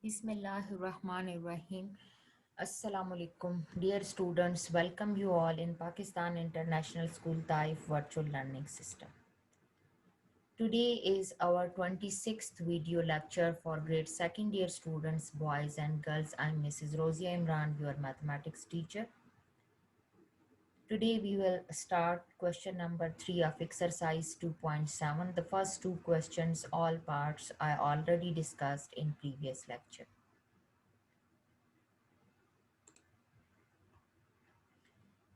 Bismillahirrahmanirrahim. Assalamu alaikum. Dear students, welcome you all in Pakistan International School Taif Virtual Learning System. Today is our 26th video lecture for grade second year students, boys and girls. I'm Mrs. Rosia Imran, your mathematics teacher. Today we will start question number 3 of exercise 2.7. The first two questions, all parts I already discussed in previous lecture.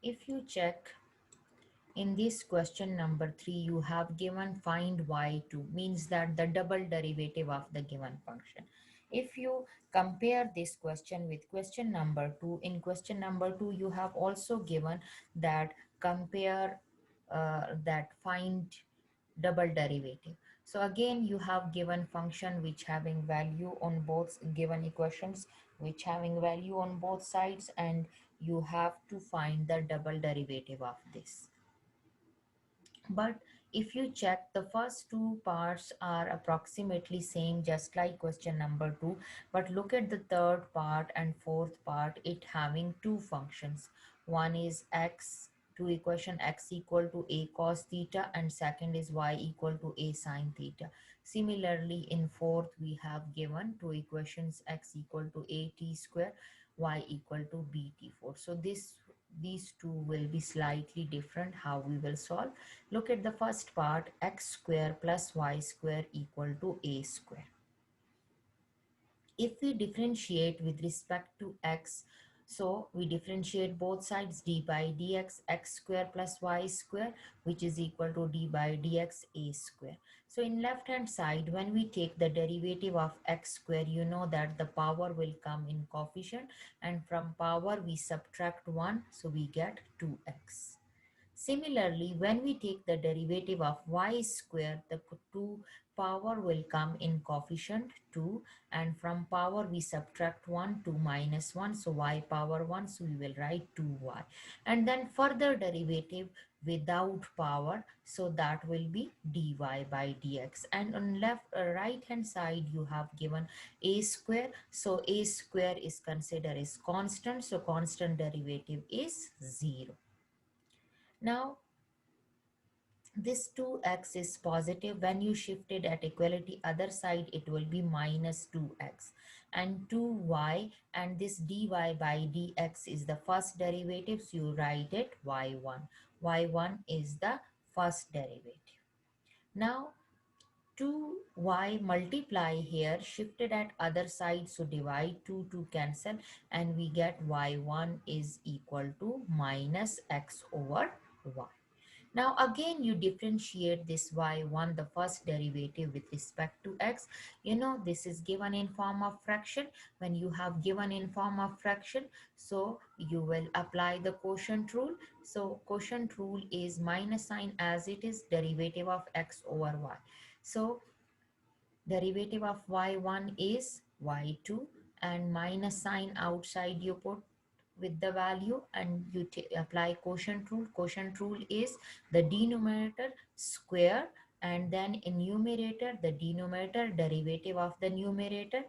If you check in this question number 3, you have given find y2, means that the double derivative of the given function. If you compare this question with question number 2, in question number 2 you have also given that compare that find double derivative. So again you have given function which having value on both given equations, which having value on both sides, and you have to find the double derivative of this. But if you check, the first two parts are approximately same, just like question number 2. But look at the third part and fourth part, it having two functions. One is x, to equation x equal to a cos theta, and second is y equal to a sin theta. Similarly, in fourth, we have given two equations, x equal to a t square, y equal to b t4. So these two will be slightly different how we will solve. Look at the first part, x square plus y square equal to a square. If we differentiate with respect to x, so we differentiate both sides, d by dx, x square plus y square, which is equal to d by dx a square. So in left hand side, when we take the derivative of x square, you know that the power will come in coefficient, and from power we subtract 1, so we get 2x. Similarly, when we take the derivative of y square, the two power will come in coefficient 2, and from power we subtract 1, 2 minus 1, so y power 1, so we will write 2y. And then further derivative without power, so that will be dy by dx. And on left right hand side you have given a square, so a square is considered as constant, so constant derivative is 0. Now this 2x is positive. When you shift it at equality other side, it will be minus 2x and 2y, and this dy by dx is the first derivative, so you write it y1. y1 is the first derivative. Now 2y multiply here, shifted at other side, so divide 2 to cancel, and we get y1 is equal to minus x over y. Now again you differentiate this y1, the first derivative with respect to x. You know this is given in form of fraction. When you have given in form of fraction, so you will apply the quotient rule. So quotient rule is minus sign as it is, derivative of x over y. So derivative of y1 is y2, and minus sign outside you put with the value, and you apply quotient rule. Quotient rule is the denominator square, and then in numerator the denominator derivative of the numerator,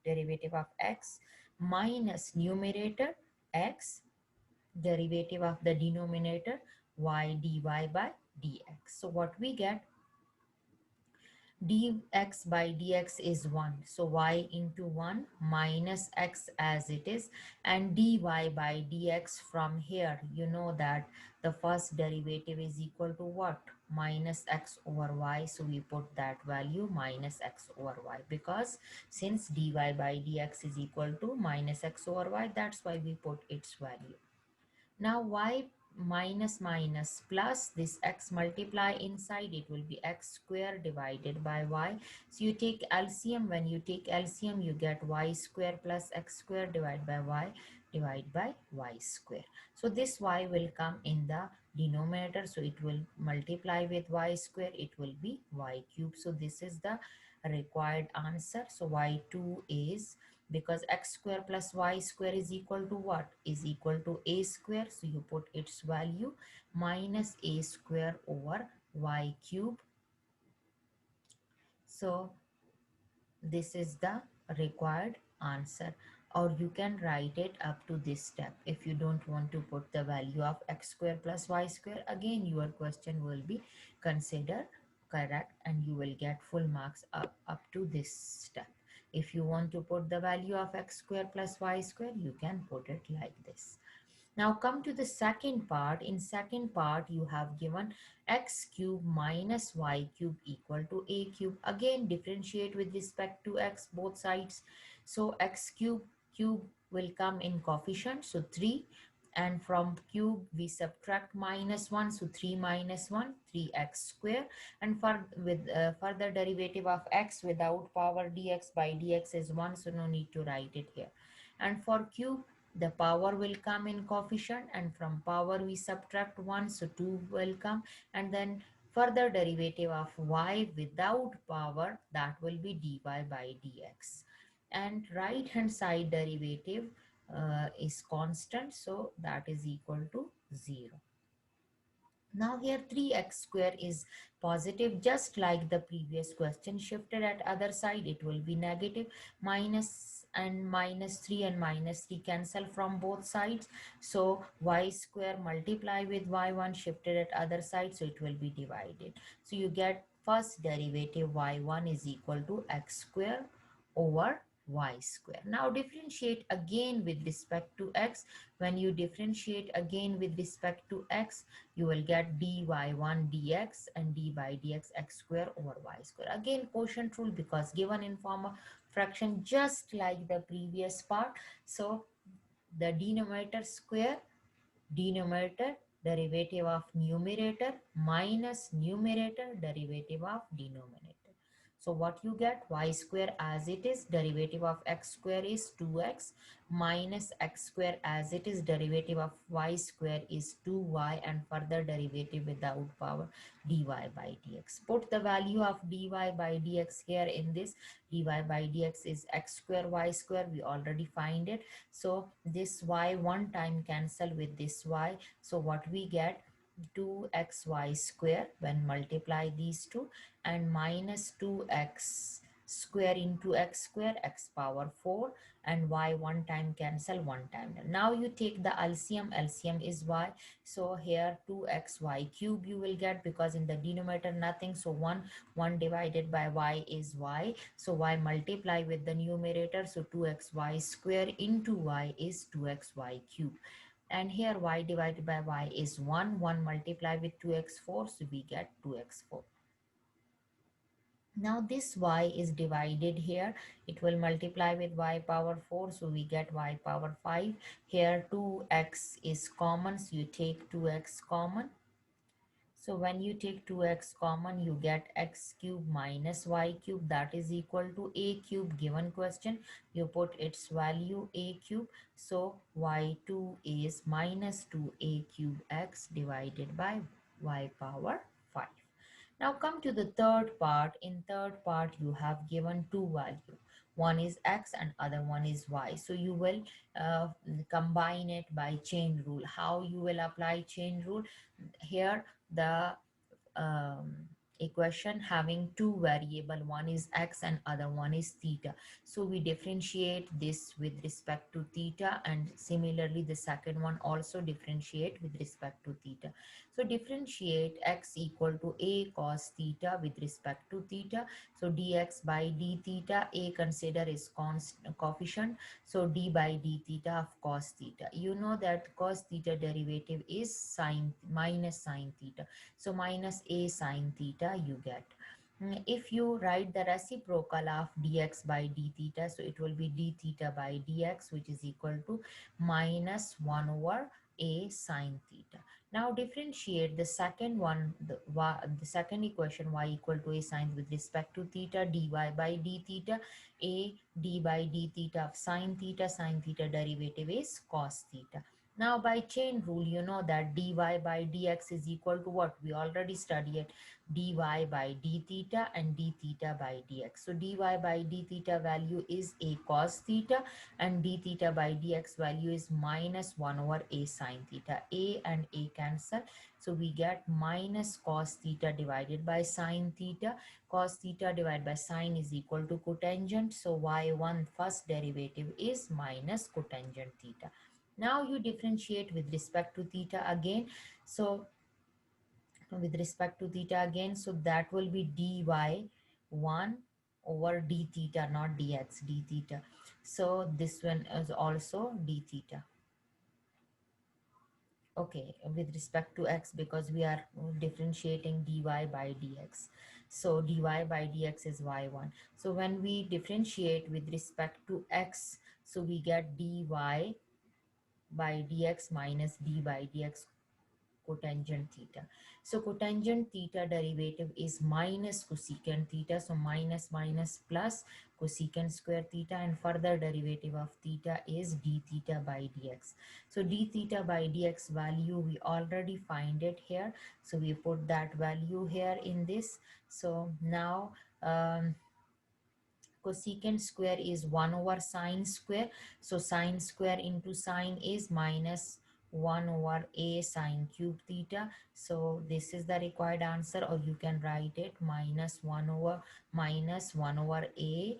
derivative of x, minus numerator x, derivative of the denominator y dy by dx. So what we get, dx by dx is 1, so y into 1 minus x as it is, and dy by dx, from here you know that the first derivative is equal to what, minus x over y, so we put that value minus x over y, because since dy by dx is equal to minus x over y, that's why we put its value. Now y minus minus plus, this x multiply inside, it will be x square divided by y. So you take LCM, when you take LCM you get y square plus x square divided by y square. So this y will come in the denominator, so it will multiply with y square, it will be y cube. So this is the required answer. So y2 is, because x square plus y square is equal to what, is equal to a square, so you put its value minus a square over y cube. So this is the required answer, or you can write it up to this step. If you don't want to put the value of x square plus y square, again your question will be considered correct and you will get full marks up to this step. If you want to put the value of x square plus y square, you can put it like this. Now come to the second part. In second part, you have given x cube minus y cube equal to a cube. Again, differentiate with respect to x both sides. So x cube will come in coefficient, so 3. And from cube, we subtract minus 1, so 3 minus 1, 3x square. And for with further derivative of x without power, dx by dx is 1, so no need to write it here. And for cube, the power will come in coefficient, and from power we subtract 1, so 2 will come. And then further derivative of y without power, that will be dy by dx. And right hand side derivative is constant, so that is equal to 0. Now here 3x square is positive, just like the previous question. Shifted at other side, it will be negative. Minus and minus 3 and minus 3 cancel from both sides. So y square multiply with y1 shifted at other side, so it will be divided. So you get first derivative y1 is equal to x square over y square. Now differentiate again with respect to x. When you differentiate again with respect to x, you will get dy1 dx and d by dx x square over y square. Again quotient rule, because given in form of fraction just like the previous part. So the denominator square, denominator derivative of numerator minus numerator derivative of denominator. So what you get, y square as it is, derivative of x square is 2x, minus x square as it is, derivative of y square is 2y, and further derivative without power, dy by dx. Put the value of dy by dx here in this. Dy by dx is x square y square, we already find it. So this y one time cancel with this y, so what we get, 2xy square when multiply these two, and minus 2x square into x square, x power 4, and y one time cancel, one time. Now you take the LCM, LCM is y, so here 2xy cube you will get, because in the denominator nothing, so 1 divided by y is y, so y multiply with the numerator, so 2xy square into y is 2xy cube. And here y divided by y is 1, 1 multiply with 2x4, so we get 2x4. Now this y is divided here, it will multiply with y power 4, so we get y power 5. Here 2x is common, so you take 2x common. So when you take 2x common, you get x cube minus y cube, that is equal to a cube. Given question, you put its value a cube. So y2 is minus 2a cube x divided by y power 5. Now come to the third part. In third part, you have given two values. One is x and other one is y. So you will combine it by chain rule. How you will apply chain rule? Here the um, equation having two variable, one is x and other one is theta, so we differentiate this with respect to theta, and similarly the second one also differentiate with respect to theta. So differentiate x equal to a cos theta with respect to theta, so dx by d theta, a consider is constant coefficient, so d by d theta of cos theta. You know that cos theta derivative is sine minus sine theta, so minus a sine theta you get. If you write the reciprocal of dx by d theta, so it will be d theta by dx, which is equal to minus 1 over a sine theta. Now differentiate the second one, the second equation, y equal to a sine with respect to theta, dy by d theta, a d by d theta of sine theta derivative is cos theta. Now by chain rule, you know that dy by dx is equal to what? We already studied dy by d theta and d theta by dx. So dy by d theta value is a cos theta and d theta by dx value is minus 1 over a sine theta. A and a cancel. So we get minus cos theta divided by sine theta. Cos theta divided by sine is equal to cotangent. So y1 first derivative is minus cotangent theta. Now you differentiate with respect to theta again. So with respect to theta again, so that will be dy 1 over d theta, not dx, d theta. So this one is also d theta. Okay, with respect to x, because we are differentiating dy by dx. So dy by dx is y1. So when we differentiate with respect to x, so we get dy by dx minus d by dx cotangent theta. So cotangent theta derivative is minus cosecant theta. So minus minus plus cosecant square theta, and further derivative of theta is d theta by dx. So d theta by dx value we already find it here. So we put that value here in this. So now cosecant square is 1 over sine square. So sine square into sine is minus 1 over a sine cube theta. So this is the required answer, or you can write it minus 1 over a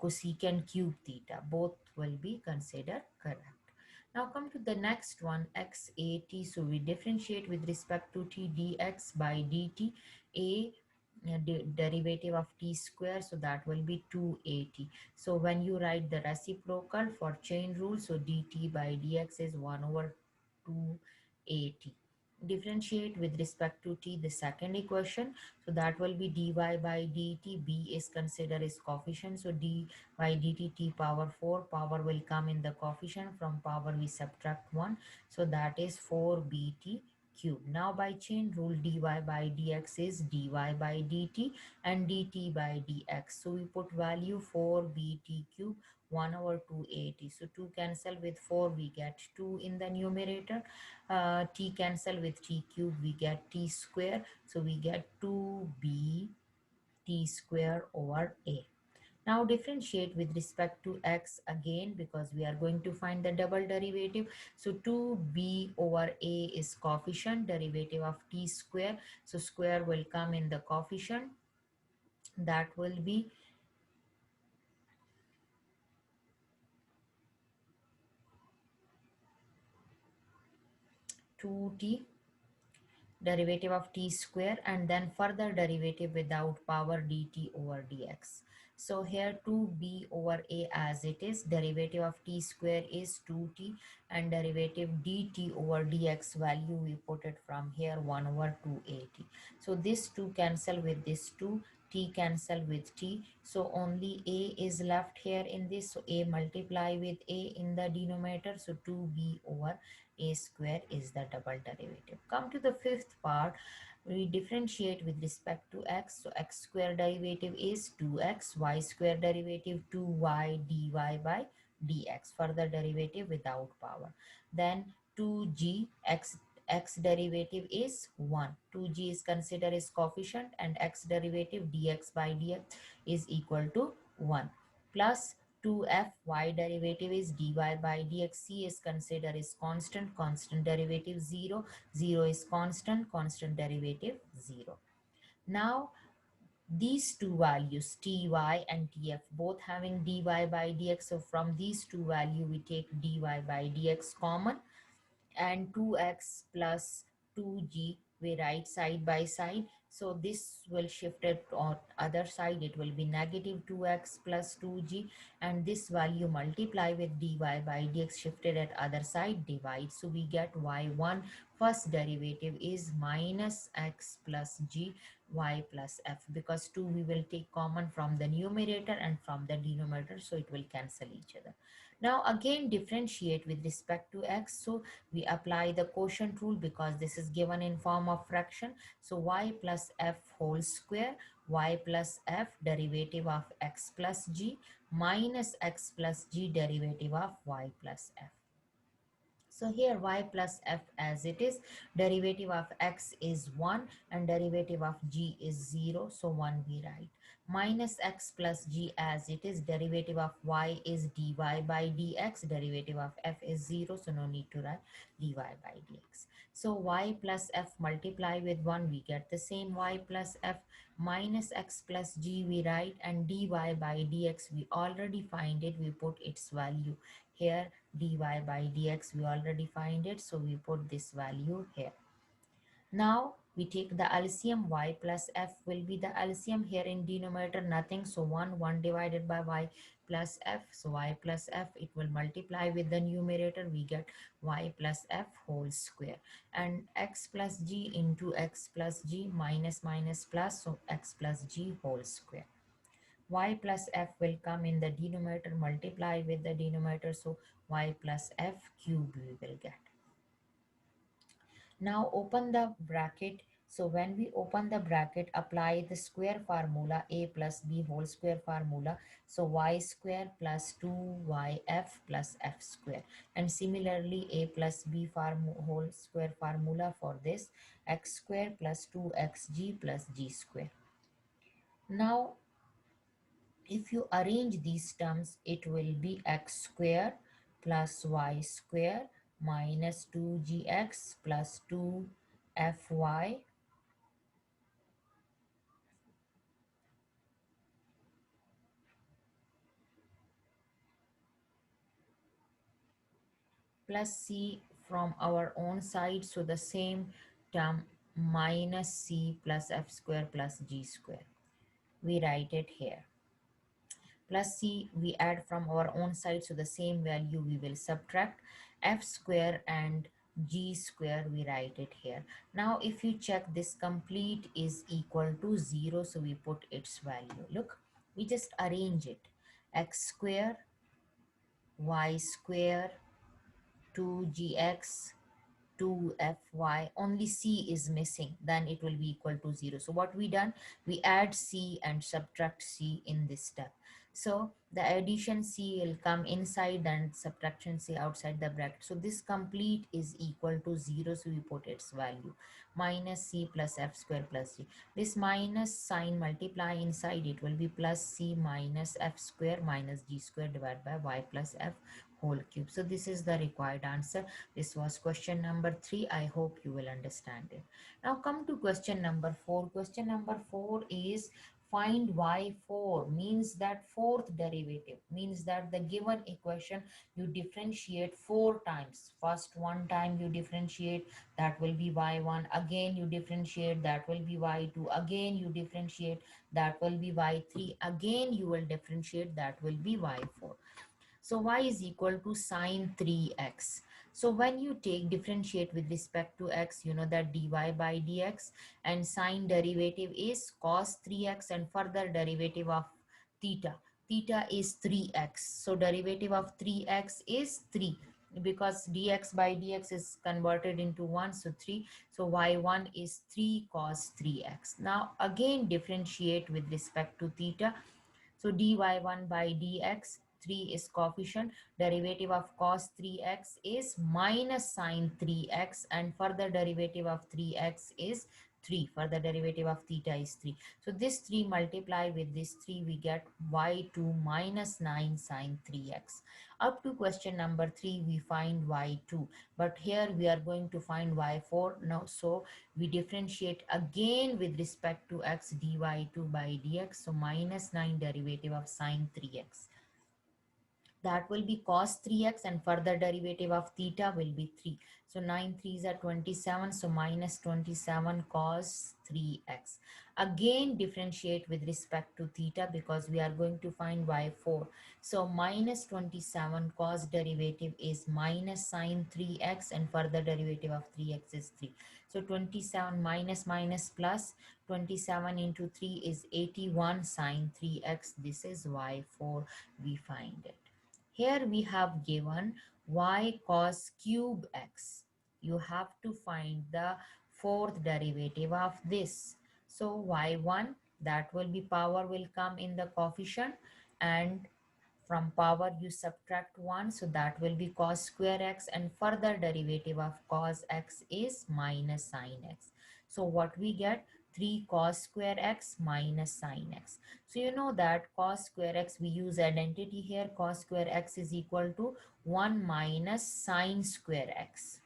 cosecant cube theta. Both will be considered correct. Now come to the next one, xat. So we differentiate with respect to t dx by dt. A derivative of t square, so that will be 2at. So when you write the reciprocal for chain rule, so dt by dx is 1 over 2at. Differentiate with respect to t the second equation, so that will be dy by dt. B is considered as coefficient, so d by dt t power 4, power will come in the coefficient, from power we subtract 1, so that is 4bt cube. Now by chain rule, dy by dx is dy by dt and dt by dx. So we put value 4bt cube 1 over 2at. So 2 cancel with 4, we get 2 in the numerator. T cancel with t cube, we get t square. So we get 2b t square over a. Now differentiate with respect to x again, because we are going to find the double derivative. So 2b over a is coefficient, derivative of t square. So square will come in the coefficient. That will be 2t, derivative of t square, and then further derivative without power dt over dx. So here 2b over a as it is, derivative of t square is 2t, and derivative dt over dx value we put it from here 1 over 2at. So this 2 cancel with this 2, t cancel with t, so only a is left here in this. So a multiply with a in the denominator, so 2b over a square is the double derivative. Come to the fifth part, we differentiate with respect to x. So x square derivative is 2x, y square derivative 2y dy by dx, further derivative without power. Then 2g, x derivative is 1. 2g is considered as coefficient, and x derivative dx by dx is equal to 1, plus 2f, y derivative is dy by dx. C is considered as constant, constant derivative 0, 0 is constant, constant derivative 0. Now these two values ty and tf both having dy by dx, so from these two value we take dy by dx common, and 2x plus 2g we write side by side. So this will shift it on other side, it will be negative 2x plus 2g, and this value multiply with dy by dx shifted at other side, divide. So we get y1 first derivative is minus x plus g y plus f, because 2 we will take common from the numerator and from the denominator, so it will cancel each other. Now again differentiate with respect to x. So we apply the quotient rule, because this is given in form of fraction. So y plus f whole square, y plus f derivative of x plus g minus x plus g derivative of y plus f. So here y plus f as it is, derivative of x is 1 and derivative of g is 0, so 1 we write. Minus x plus g as it is, derivative of y is dy by dx, derivative of f is 0, so no need to write dy by dx. So y plus f multiply with 1, we get the same y plus f, minus x plus g we write, and dy by dx we already find it, we put its value here. Dy by dx we already find it, so we put this value here. Now we take the LCM, y plus f will be the LCM here in denominator, nothing, so 1 divided by y plus f, so y plus f, it will multiply with the numerator, we get y plus f whole square, and x plus g into x plus g, minus minus plus, so x plus g whole square. Y plus f will come in the denominator, multiply with the denominator, so y plus f cube we will get. Now open the bracket. So when we open the bracket, apply the square formula, a plus b whole square formula. So y square plus 2yf plus f square. And similarly, a plus b whole square formula for this, x square plus 2xg plus g square. Now if you arrange these terms, it will be x square plus y square minus 2gx plus 2fy plus c from our own side. So the same term minus c plus f square plus g square. We write it here. Plus c we add from our own side, so the same value we will subtract, f square and g square we write it here. Now if you check, this complete is equal to 0, so we put its value. Look, we just arrange it, x square y square 2gx 2fy, only c is missing, then it will be equal to 0. So what we done, we add c and subtract c in this step. So the addition c will come inside and subtraction c outside the bracket. So this complete is equal to 0, so we put its value, minus c plus f square plus g. This minus sign multiply inside, it will be plus c minus f square minus g square divided by y plus f whole cube. So this is the required answer. This was question number 3. I hope you will understand it. Now come to question number 4. Question number 4 is find y4, means that fourth derivative, means that the given equation you differentiate 4 times. First one time you differentiate, that will be y1, again you differentiate, that will be y2, again you differentiate, that will be y3, again you will differentiate, that will be y4. So y is equal to sine 3x. So when you take differentiate with respect to x, you know that dy by dx, and sine derivative is cos 3x, and further derivative of theta. Theta is 3x. So derivative of 3x is 3, because dx by dx is converted into 1, so 3. So y1 is 3 cos 3x. Now again differentiate with respect to theta. So dy1 by dx, 3 is coefficient, derivative of cos 3x is minus sine 3x, and further derivative of 3x is 3. Further derivative of theta is 3. So this 3 multiply with this 3, we get y2 minus 9 sine 3x. Up to question number 3, we find y2. But here we are going to find y4 now. So we differentiate again with respect to x, dy2 by dx. So minus 9 derivative of sine 3x, that will be cos 3x, and further derivative of theta will be 3. So 9 3s are 27, so minus 27 cos 3x. Again differentiate with respect to theta, because we are going to find y4. So minus 27 cos derivative is minus sine 3x, and further derivative of 3x is 3. So 27 minus minus plus, 27 into 3 is 81 sine 3x. This is y4, we find it. Here we have given y cos cube x. You have to find the fourth derivative of this. So y1, that will be power will come in the coefficient, and From power you subtract 1, so that will be cos square x, and further derivative of cos x is minus sin x. So what we get? 3 cos square x minus sin x. So you know that cos square x, we use identity here, cos square x is equal to 1 minus sin square x.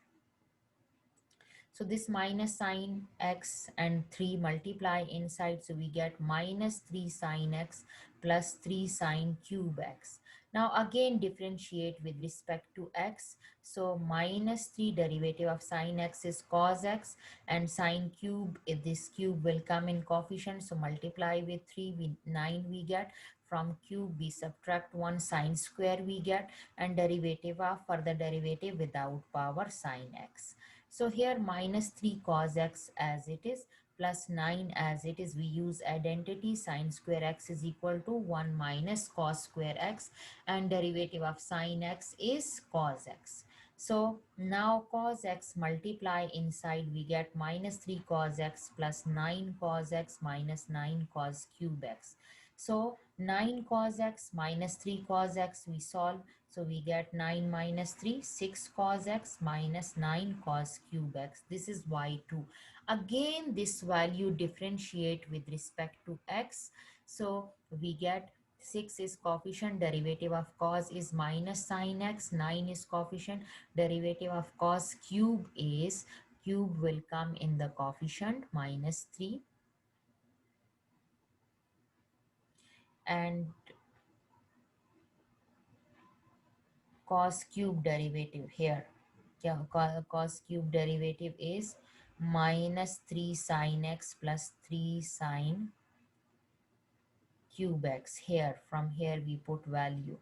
So this minus sine x and 3 multiply inside. So we get minus 3 sine x plus 3 sine cube x. Now again differentiate with respect to x. So minus 3 derivative of sine x is cos x, and sine cube, if this cube will come in coefficient. So multiply with 3, 9 we get. From cube we subtract 1, sine square we get, and derivative of further derivative without power sine x. So here minus 3 cos x as it is plus 9 as it is. We use identity, sine square x is equal to 1 minus cos square x, and derivative of sine x is cos x. So now cos x multiply inside, we get minus 3 cos x plus 9 cos x minus 9 cos cube x. So 9 cos x minus 3 cos x we solve. So we get 9 minus 3, 6 cos x minus 9 cos cube x. This is y2. Again, this value differentiate with respect to x. So we get 6 is coefficient, derivative of cos is minus sin x, 9 is coefficient, derivative of cos cube is, cube will come in the coefficient minus 3, and cos cube derivative here. Yeah, cos cube derivative is minus 3 sin x plus 3 sin cube x. Here, from here we put value.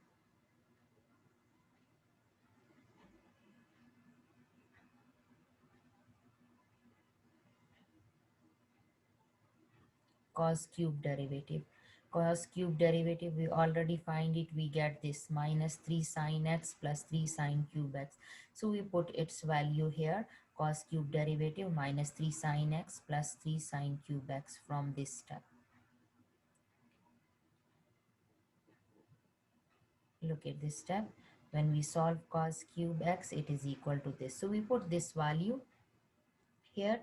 Cos cube derivative. Cos cube derivative, we already find it. We get this minus 3 sin x plus 3 sin cube x. So we put its value here. Cos cube derivative minus 3 sin x plus 3 sin cube x from this step. Look at this step. When we solve cos cube x, it is equal to this. So we put this value here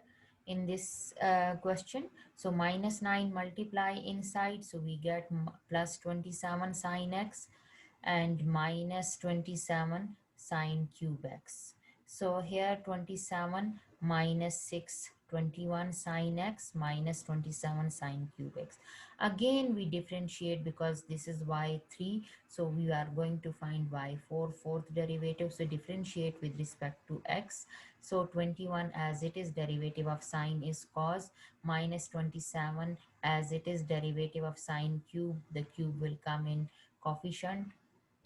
in this question. So minus 9 multiply inside. So we get plus 27 sine x and minus 27 sine cube x. So here 27 minus 6, 21 sine x minus 27 sine cube x. Again we differentiate because this is y3. So we are going to find y4, fourth derivative. So differentiate with respect to x. So 21 as it is, derivative of sine is cos, minus 27 as it is, derivative of sine cube. The cube will come in coefficient,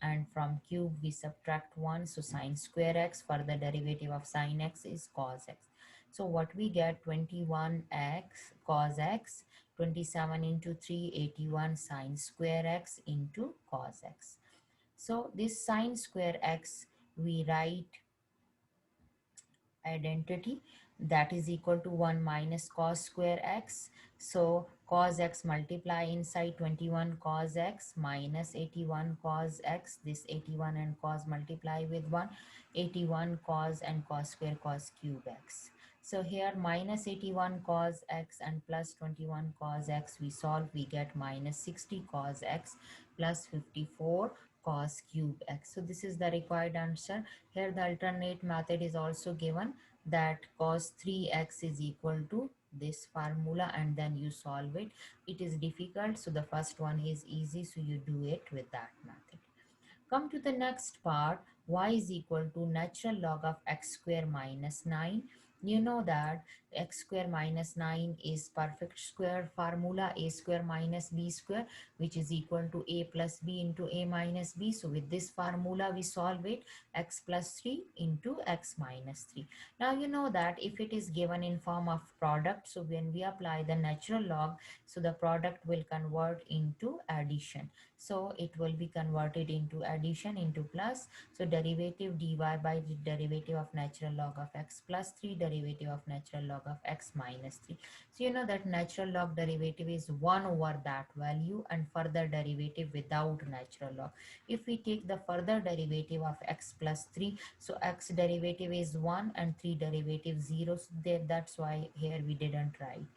and from cube we subtract 1, so sine square x. For the derivative of sine x is cos x. So what we get? 21x cos x, 27 into 3, 81 sine square x into cos x. So this sine square x we write identity, that is equal to 1 minus cos square x. So cos x multiply inside, 21 cos x minus 81 cos x. This 81 and cos multiply with 1, 81 cos and cos square cos cube x. So here minus 81 cos x and plus 21 cos x we solve, we get minus 60 cos x plus 54 cos cube x. So this is the required answer. Here the alternate method is also given, that cos 3x is equal to this formula, and then you solve it. It is difficult, so the first one is easy, so you do it with that method. Come to the next part, y is equal to natural log of x square minus 9. You know that x square minus 9 is perfect square formula, a square minus b square, which is equal to a plus b into a minus b. So with this formula we solve it, x plus 3 into x minus 3. Now you know that if it is given in form of product, so when we apply the natural log, so the product will convert into addition. So it will be converted into addition into plus. So derivative dy by the derivative of natural log of x plus 3, derivative of natural log of x minus 3. So you know that natural log derivative is 1 over that value and further derivative without natural log. If we take the further derivative of x plus 3, so x derivative is 1 and 3 derivative 0. So there, that's why here we didn't write.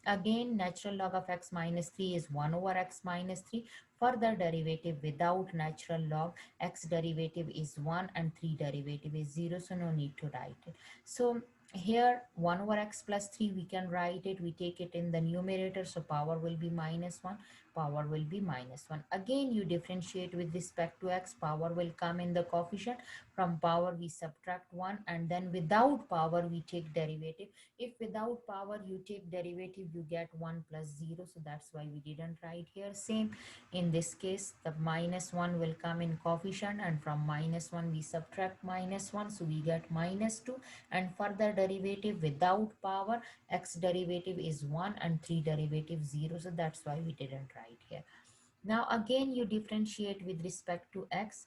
Again, natural log of x minus 3 is 1 over x minus 3. Further derivative without natural log, x derivative is 1 and 3 derivative is 0, so no need to write it. So here 1 over x plus 3 we can write it, we take it in the numerator, so power will be minus 1, power will be minus 1. Again you differentiate with respect to x, power will come in the coefficient, from power we subtract 1, and then without power we take derivative. If without power you take derivative, you get 1 plus 0, so that's why we didn't write here. Same in this case, the minus 1 will come in coefficient, and from minus 1 we subtract minus 1, so we get minus 2. And further derivative without power, x derivative is 1 and 3 derivative 0, so that's why we didn't write here. Now again you differentiate with respect to x,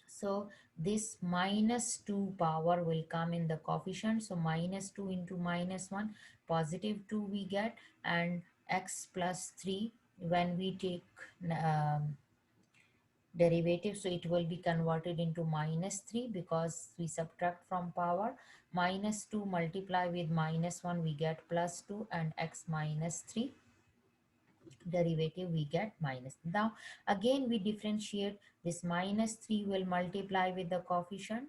so this minus 2 power will come in the coefficient, so minus 2 into minus 1, positive 2 we get, and x plus 3 when we take derivative, so it will be converted into minus 3 because we subtract from power. Minus 2 multiply with minus 1, we get plus 2, and x minus 3 derivative we get minus. Now again we differentiate, this minus 3 will multiply with the coefficient,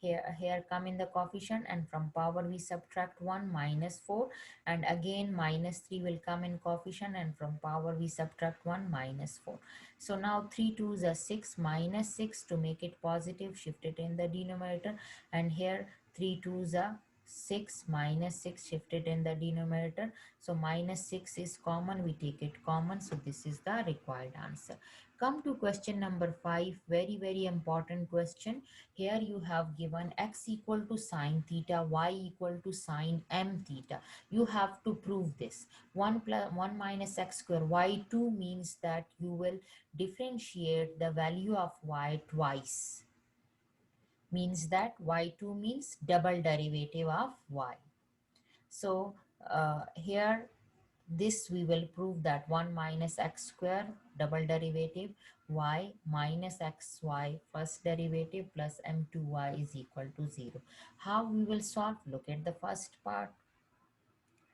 here come in the coefficient, and from power we subtract 1, minus 4, and again minus 3 will come in coefficient, and from power we subtract 1, minus 4. So now 3 2s are 6, minus 6, to make it positive shift it in the denominator, and here 3 2s are 6, minus 6 shifted in the denominator, so minus 6 is common, we take it common, so this is the required answer. Come to question number 5, very important question. Here you have given x equal to sine theta, y equal to sine m theta. You have to prove this. 1 plus 1 minus x square, y2 means that you will differentiate the value of y twice. Means that y2 means double derivative of y. So here this we will prove that 1 minus x square double derivative y minus xy first derivative plus m2y is equal to 0. How we will solve? Look at the first part.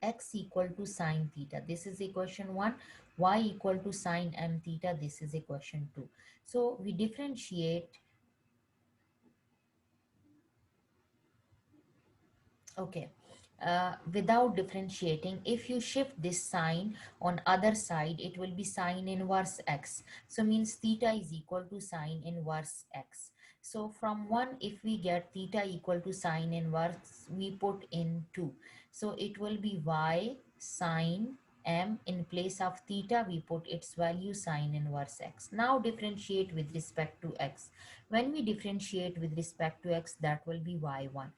X equal to sine theta, this is equation 1. Y equal to sine m theta, this is equation 2. So we differentiate. Okay. Without differentiating, if you shift this sign on other side, it will be sine inverse x. So means theta is equal to sine inverse x. So from 1, if we get theta equal to sine inverse, we put in 2. So it will be y sine m, in place of theta we put its value sine inverse x. Now differentiate with respect to x. When we differentiate with respect to x, that will be y1.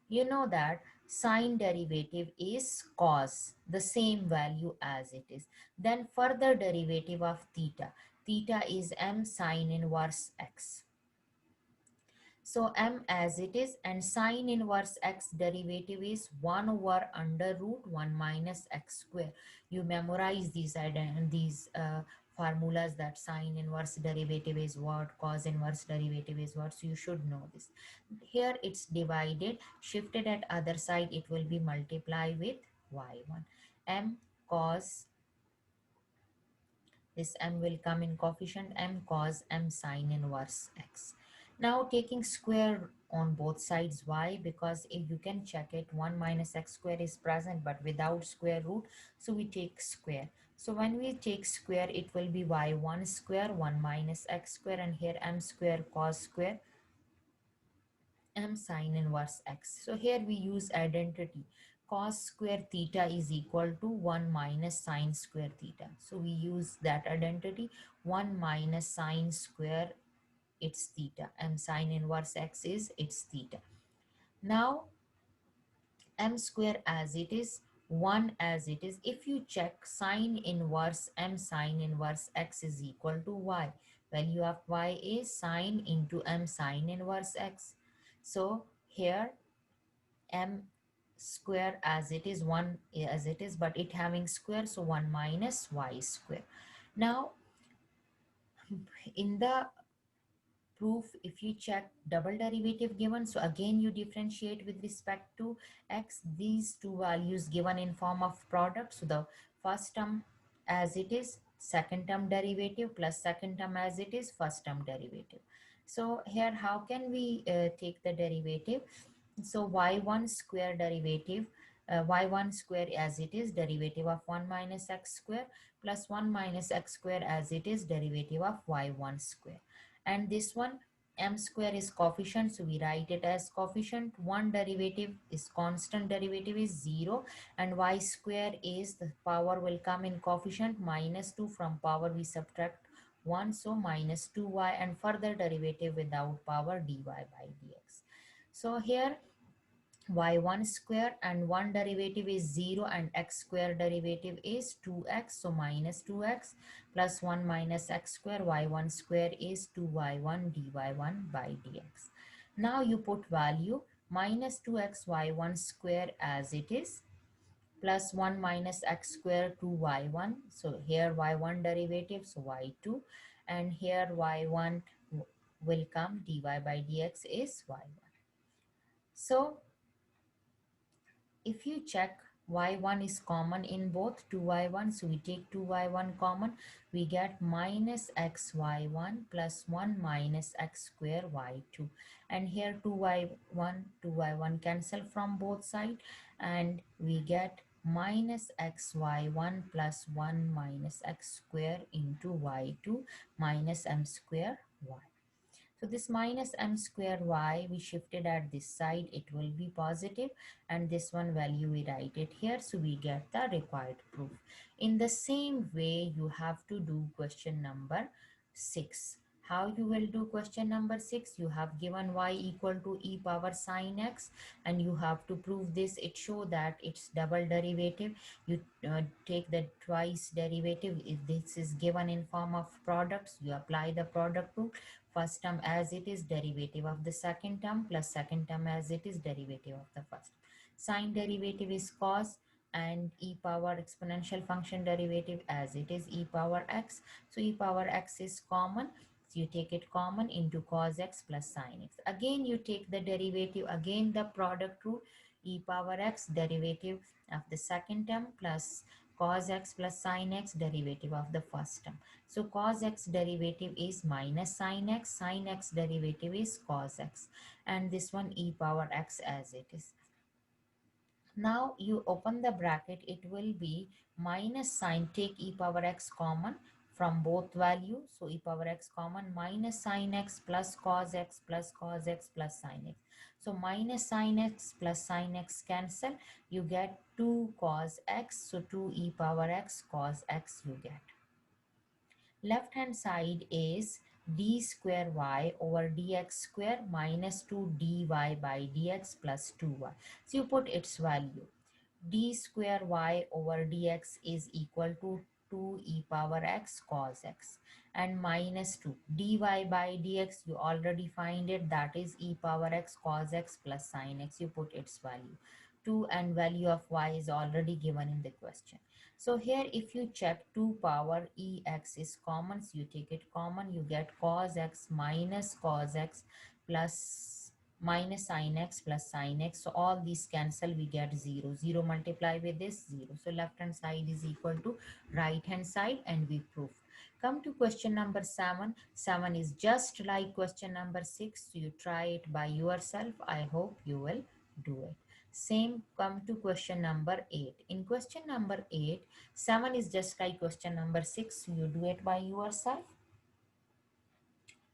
You know that sine derivative is cos, the same value as it is. Then further derivative of theta. Theta is m sine inverse x. So m as it is, and sine inverse x derivative is 1 over under root 1 minus x square. You memorize these formulas, that sine inverse derivative is what, cos inverse derivative is what, so you should know this. Here it's divided, shifted at other side, it will be multiply with y1. M cos, this m will come in coefficient, m cos m sine inverse x. Now taking square on both sides, why? Because if you can check it, 1 minus x square is present but without square root, so we take square. So when we take square, it will be y1 square 1 minus x square, and here m square cos square m sine inverse x. So here we use identity. Cos square theta is equal to 1 minus sine square theta. So we use that identity. 1 minus sine square, it's theta. M sine inverse x is its theta. Now m square as it is, 1 as it is. If you check, sine inverse m sine inverse x is equal to y. Value of y is sine into m sine inverse x. So here m square as it is, 1 as it is, but it having square, so 1 minus y square. Now in the proof, if you check double derivative given, so again you differentiate with respect to x, these two values given in form of product. So the first term as it is, second term derivative, plus second term as it is, first term derivative. So here how can we take the derivative? So y1 square derivative, y1 square as it is, derivative of 1 minus x square, plus 1 minus x square as it is, derivative of y1 square. And this one, m square is coefficient, so we write it as coefficient. One derivative is constant, derivative is 0, and y square is the power will come in coefficient, minus 2, from power we subtract 1, so minus 2y, and further derivative without power dy by dx. So here y1 square and one derivative is 0 and x square derivative is 2x, so minus 2x, plus 1 minus x square, y1 square is 2y1 dy1 by dx. Now you put value minus 2x y1 square as it is, plus 1 minus x square to y1, so here y1 derivative, so y2, and here y1 will come, dy by dx is y1. So if you check, y1 is common in both 2y1, so we take 2y1 common, we get minus xy1 plus 1 minus x square y2, and here 2y1 cancel from both sides, and we get minus xy1 plus 1 minus x square into y2 minus m square y. So this minus m square y, we shifted at this side, it will be positive, and this one value we write it here, so we get the required proof. In the same way, you have to do question number 6. How you will do question number 6? You have given y equal to e power sine x, and you have to prove this. It show that it's double derivative. You take the twice derivative. If this is given in form of products, you apply the product rule. First term as it is, derivative of the second term, plus second term as it is, derivative of the first. Sine derivative is cos, and e power exponential function derivative as it is, e power x. So e power x is common, so you take it common into cos x plus sine x. Again you take the derivative, again the product rule, e power x derivative of the second term plus cos x plus sine x derivative of the first term. So cos x derivative is minus sine x derivative is cos x, and this one e power x as it is. Now you open the bracket, it will be minus sine, take e power x common from both values. So e power x common, minus sine x plus cos x plus cos x plus sine x. So minus sine x plus sine x cancel, you get 2 cos x, so 2 e power x cos x you get. Left hand side is d square y over dx square minus 2 dy by dx plus 2y. So you put its value. D square y over dx is equal to 2 e power x cos x, and minus 2 dy by dx, you already find it, that is e power x cos x plus sin x. You put its value 2, and value of y is already given in the question. So here if you check, 2 power ex is common, so you take it common, you get cos x minus cos x plus minus sin x plus sin x. So all these cancel, we get 0. 0 multiply with this, 0. So left hand side is equal to right hand side, and we prove. Come to question number 7. 7 is just like question number 6. So you try it by yourself. I hope you will do it. Same, come to question number 8. In question number 8, 7 is just like question number 6. So you do it by yourself.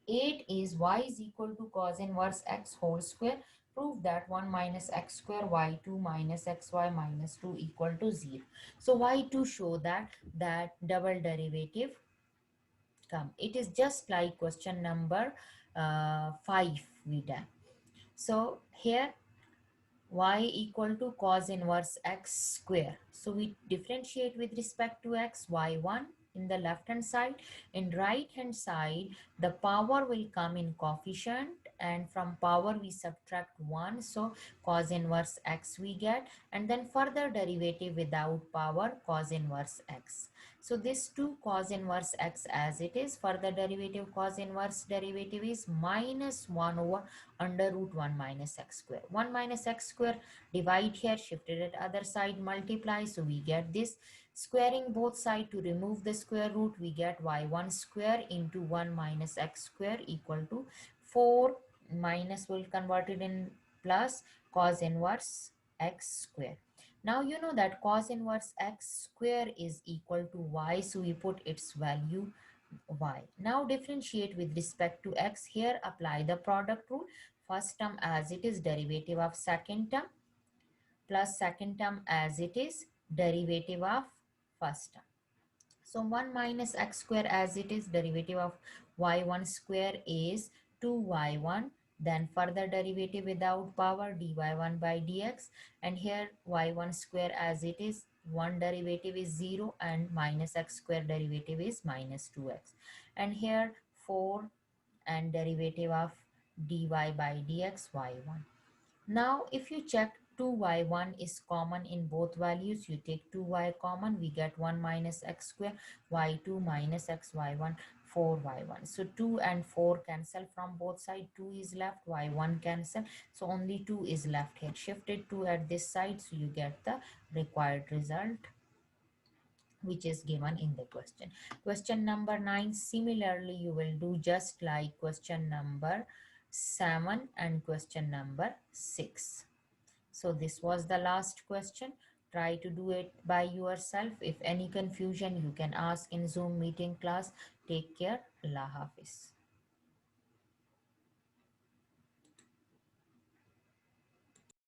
8 is y is equal to cos inverse x whole square. Prove that 1 minus x square y2 minus xy minus 2 equal to 0. So why to show that double derivative come. It is just like question number 5 we done. So here y equal to cos inverse x square. So we differentiate with respect to x, y1 in the left hand side. In right hand side, the power will come in coefficient, and from power we subtract 1, so cos inverse x we get, and then further derivative without power cos inverse x. So this 2 cos inverse x as it is, further derivative cos inverse derivative is minus 1 over under root 1 minus x square. 1 minus x square, divide here, shifted at other side, multiply, so we get this. Squaring both sides to remove the square root, we get y1 square into 1 minus x square equal to 4 minus, will convert it in plus cos inverse x square. Now you know that cos inverse x square is equal to y, so we put its value y. Now differentiate with respect to x. Here apply the product rule. First term as it is, derivative of second term, plus second term as it is, derivative of first term. So 1 minus x square as it is, derivative of y1 square is 2y1, then further derivative without power dy1 by dx, and here y1 square as it is, 1 derivative is 0 and minus x square derivative is minus 2x, and here 4 and derivative of dy by dx y1. Now, if you check 2y1 is common in both values, you take 2y common, we get 1 minus x square, y2 minus x, y1, 4y1. So 2 and 4 cancel from both sides, 2 is left, y1 cancel. So only 2 is left here. Shifted 2 at this side, so you get the required result which is given in the question. Question number 9, similarly you will do just like question number 7 and question number 6. So this was the last question. Try to do it by yourself. If any confusion, you can ask in Zoom meeting class. Take care. Allah Hafiz.